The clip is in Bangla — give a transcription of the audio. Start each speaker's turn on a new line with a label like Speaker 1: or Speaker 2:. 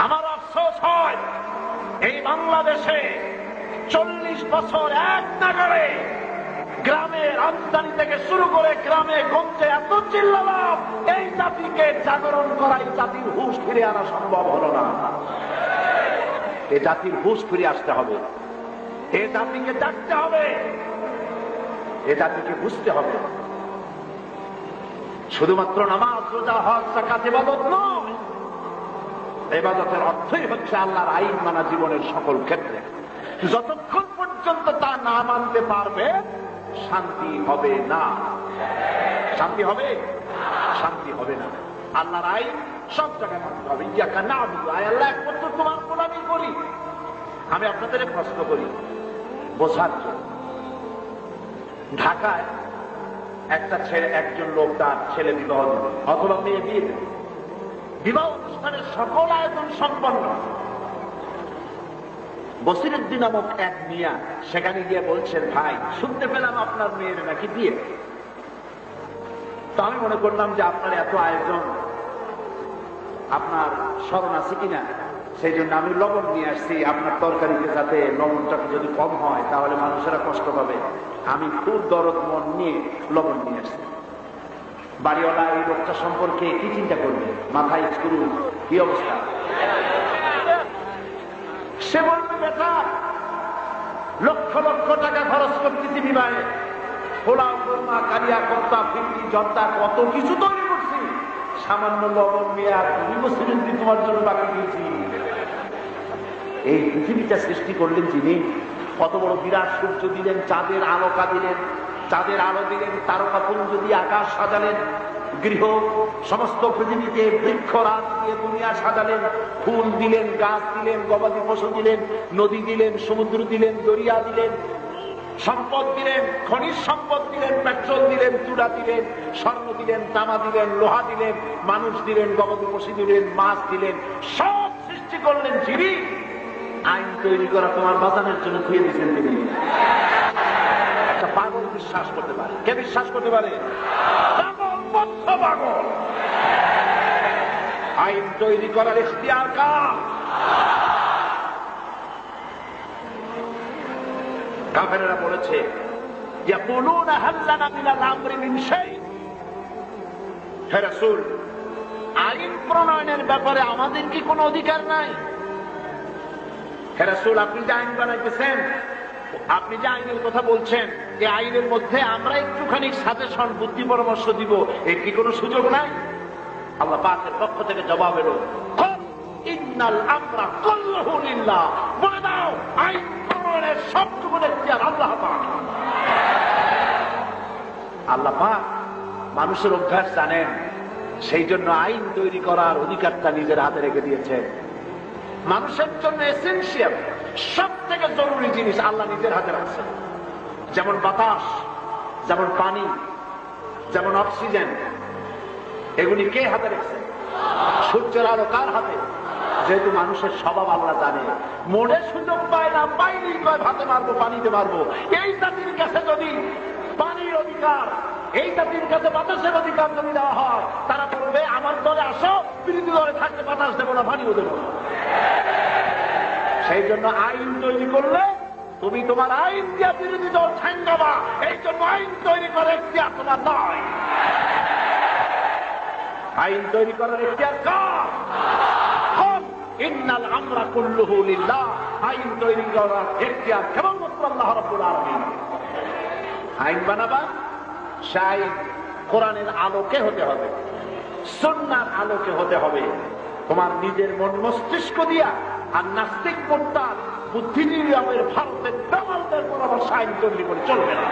Speaker 1: আমার আফসোস হয় এই বাংলাদেশে 40 বছর এক নাগারে গ্রামের আমদানি থেকে শুরু করে গ্রামে গঞ্জে এত চিল্লালাম, এই জাতিকে জাগরণ করা, এই জাতির হুঁশ ফিরে আনা সম্ভব হলো না। এই জাতির হুঁশ ফিরে আসতে হবে, এই জাতিকে জাগতে হবে, এই জাতিকে বুঝতে হবে শুধুমাত্র নামাজ, রোজা, হজ, যাকাত ইবাদত নয়। ইবাদতের অর্থই হচ্ছে আল্লাহর আইন মানা জীবনের সকল ক্ষেত্রে। যতক্ষণ পর্যন্ত তা না মানতে পারবে শান্তি হবে না। শান্তি হবে? শান্তি হবে না। আল্লাহর আইন সব জায়গায় মানতে হবে। ইয়াকা না'বুদু, আল্লাহ একমাত্র তোমার গোলামি করি। আমি আপনাদের প্রশ্ন করি বোঝার জন্য। ঢাকায় একটা ছেলে, একজন লোক তার ছেলে বিবাহ দিবে অথবা মেয়ে বিয়ে দেবে, বিবাহ অনুষ্ঠানের সকল আয়োজন সম্পন্ন। বসিরউদ্দিন নামক এক মিয়া সেখানে গিয়ে বলছেন, ভাই শুনতে পেলাম আপনার মেয়ের নাকি বিয়ে। তো আমি মনে করলাম যে আপনার এত আয়োজন, আপনার স্মরণ আছে কিনা, সেই জন্য আমি লবণ নিয়ে আসছি। আপনার তরকারিতে যাতে লবণটা যদি কম হয় তাহলে মানুষেরা কষ্ট পাবে। আমি খুব দরদ মন নিয়ে লবণ নিয়ে আসছি। বাড়িওয়ালা এই লোকটা সম্পর্কে কি চিন্তা করবে, মাথায় স্ক্রু, কি অবস্থা? সে বলবে, বেটা লক্ষ লক্ষ টাকা খরচ করতেছি বিবাহে, পোলাও, কোরমা, কালিয়া, কোপ্তা, ফিরকি, জর্দা, কত কিছু তৈরি করছি, সামান্য লবণ নিয়ে আর বছরদিন তোমার জন্য বাকি দিয়েছি। এই পৃথিবীটা সৃষ্টি করলেন যিনি, কত বড় বিরাট সূর্য দিলেন, চাঁদের আলোকা দিলেন, চাঁদের আলো দিলেন, তারকাপুঞ্জ দিয়ে আকাশ সাজালেন, গৃহ সমস্ত পৃথিবীতে বৃক্ষ রাত দিয়ে দুনিয়া সাজালেন, ফুল দিলেন, গাছ দিলেন, গবাদি পশু দিলেন, নদী দিলেন, সমুদ্র দিলেন, দরিয়া দিলেন, সম্পদ দিলেন, খনিজ সম্পদ দিলেন, পেট্রোল দিলেন, চুড়া দিলেন, স্বর্ণ দিলেন, তামা দিলেন, লোহা দিলেন, মানুষ দিলেন, গবাদি পশু দিলেন, মাছ দিলেন, সব সৃষ্টি করলেন যিনি। আইন তৈরি করা তোমার বাঁচানোর জন্য খুঁজে দিয়েছেন তিনি। একটা পাগল বিশ্বাস করতে পারে, কে বিশ্বাস করতে পারে? পাগল, বদ্ধ পাগল। আইন তৈরি করার ইখতিয়ার কার? কাফেররা বলেছে, ইয়াকুলুনা হাল লানা মিনাল আমরি মিন শাই। হে রাসূল, আইন প্রণয়নের ব্যাপারে আমাদের কি কোনো অধিকার নাই? হে রাসূল, আপনি যে আইন বানাইতেছেন, আপনি যে আইনের কথা বলছেন, এই আইনের মধ্যে আমরা একটুখানি সাজেশন, বুদ্ধি পরামর্শ দিব, এর কি কোনো সুযোগ নাই? আল্লাহ পাকের পক্ষ থেকে জবাব এলো, ইন্নাল আমরা কুল্লুহু লিল্লাহ। বলে দাও, আইন প্রণয়নের সবটুকু এখতিয়ার আল্লাহ পাক। আল্লাহ পাক মানুষের অভ্যাস জানেন, সেই জন্য আইন তৈরি করার অধিকারটা নিজের হাতে রেখে দিয়েছে। মানুষের জন্য এসেনশিয়াল, সব থেকে জরুরি জিনিস আল্লাহ নিজের হাতে রাখছে। যেমন বাতাস, যেমন পানি, যেমন অক্সিজেন, এগুলি কে হাতে রেখেছে? সূর্যের আলো কার হাতে? যেহেতু মানুষের স্বভাব আল্লাহ জানে, মনে সুযোগ পায় না, পাইলেই কয় ভাতে মারবো, পানিতে মারবো। এই জাতির কাছে যদি পানির অধিকার, এই জাতির কাছে বাতাসের অধিকার যদি দেওয়া হয়, তারা বলবে আমার দলে আসো, বিরোধী দলে থাকলে বাতাস দেবো না, পানিও দেবো না। সেই জন্য আইন তৈরি করলে তুমি তোমার আইন দিয়া বিরোধী দল ঠান্ডাবা, এই জন্য আইন তৈরি করে এখতিয়ার তোমার নয়। আইন তৈরি করার এখতিয়ার কার? ইন্নাল আমরা কুল্লুহু লিল্লাহ। আইন তৈরি করার এখতিয়ার কেবলমাত্র আল্লাহ রাব্বুল আলামিন। আইন বানাবা, সেই কোরআনের আলোকে হতে হবে, সুন্নাহর আলোকে হতে হবে। তোমার নিজের মন মস্তিষ্ক দিয়া আর নাস্তিক মোর্তার বুদ্ধিজীবী ভারতের দামালদের পরামর্শ আইন তৈরি করে চলবে না।